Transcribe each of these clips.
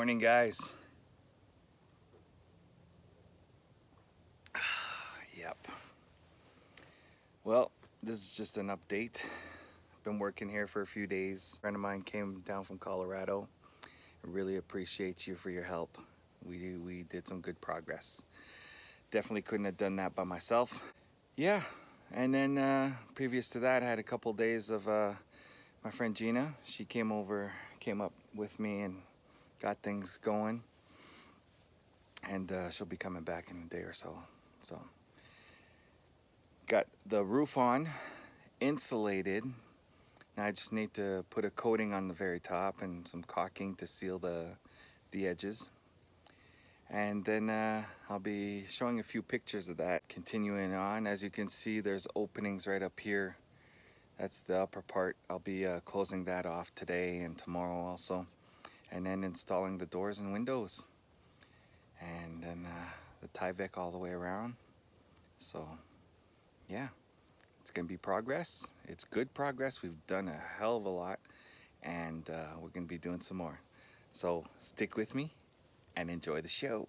Morning, guys. Yep. Well, this is just an update. I've been working here for a few days. A friend of mine came down from Colorado. I really appreciate you for your help. We did some good progress. Definitely couldn't have done that by myself. Yeah. And then previous to that, I had a couple days of my friend Gina. She came up with me and got things going. And she'll be coming back in a day or so. So, got the roof on, insulated. Now I just need to put a coating on the very top and some caulking to seal the edges. And then I'll be showing a few pictures of that. Continuing on, as you can see, there's openings right up here. That's the upper part. I'll be closing that off today and tomorrow also. And then installing the doors and windows. And then the Tyvek all the way around. So, yeah. It's gonna be progress. It's good progress. We've done a hell of a lot, and we're gonna be doing some more. So stick with me and enjoy the show.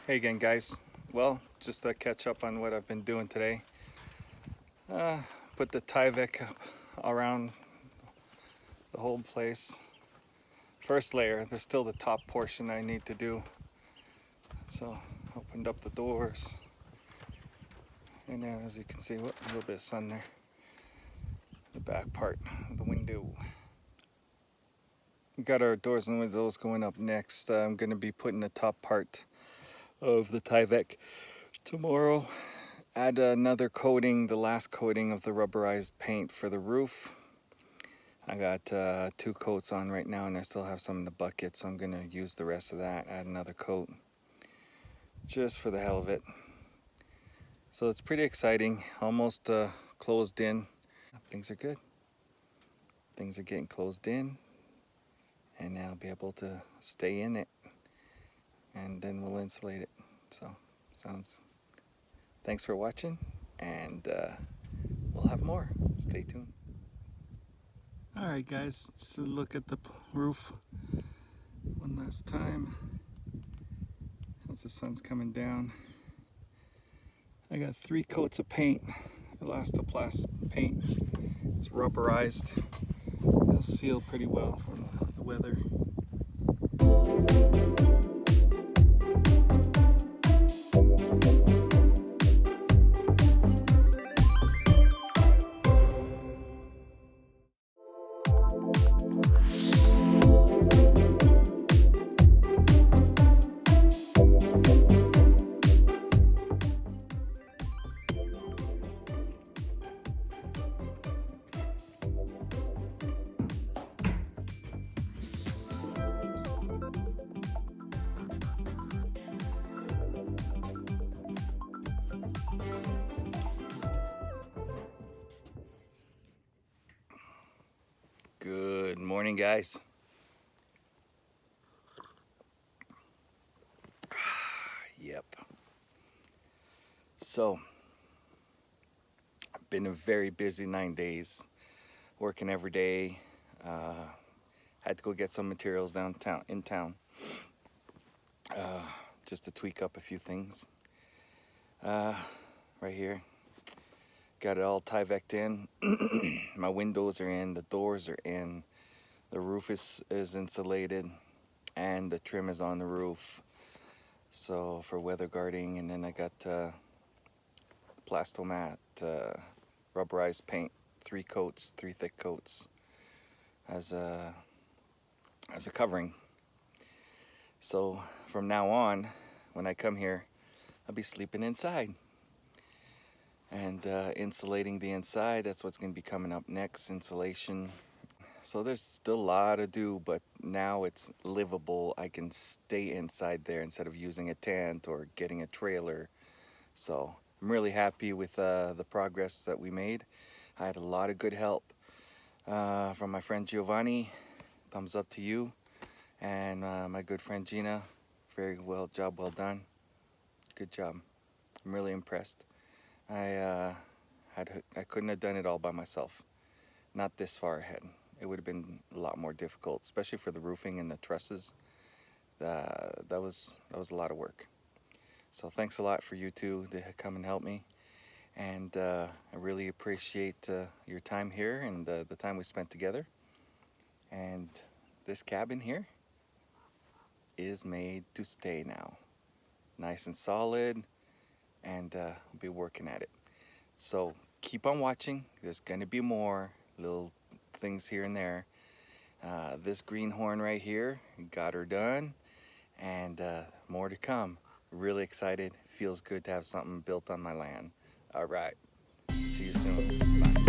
Hey again, guys. Well, just to catch up on what I've been doing today. Put the Tyvek up around the whole place. First layer, there's still the top portion I need to do. So opened up the doors. And now, as you can see, a little bit of sun there. The back part of the window. We got our doors and windows going up next. I'm going to be putting the top part of the Tyvek tomorrow. Add another coating, the last coating of the rubberized paint for the roof. I got 2 coats on right now, and I still have some in the bucket, so I'm going to use the rest of that, add another coat, just for the hell of it. So it's pretty exciting, almost closed in. Things are good. Things are getting closed in, and now I'll be able to stay in it, and then we'll insulate it. So, thanks for watching, and we'll have more. Stay tuned. Alright guys, just a look at the roof one last time as the sun's coming down. I got 3 coats of paint, Elastoplast paint. It's rubberized. It'll seal pretty well from the weather. Good morning, guys. Yep. So, I've been a very busy 9 days, working every day. Had to go get some materials in town, just to tweak up a few things. Right here, got it all Tyvek'd in. My windows are in, the doors are in, the roof is insulated, and the trim is on the roof. So for weather guarding, and then I got Plastomat rubberized paint, 3 coats, 3 thick coats as a covering. So from now on, when I come here, I'll be sleeping inside and insulating the inside. That's what's going to be coming up next, insulation. So there's still a lot to do, but now it's livable. I can stay inside there instead of using a tent or getting a trailer. So I'm really happy with the progress that we made. I had a lot of good help from my friend Giovanni. Thumbs up to you. And my good friend Gina. Job well done. Good job. I'm really impressed. I couldn't have done it all by myself. Not this far ahead. It would have been a lot more difficult, especially for the roofing and the trusses. That was a lot of work. So thanks a lot for you two to come and help me. And I really appreciate your time here and the time we spent together. And this cabin here is made to stay now. Nice and solid, and I'll be working at it. So keep on watching. There's gonna be more little things here and there. This greenhorn right here, got her done, and more to come. Really excited. Feels good to have something built on my land. All right, see you soon. Bye.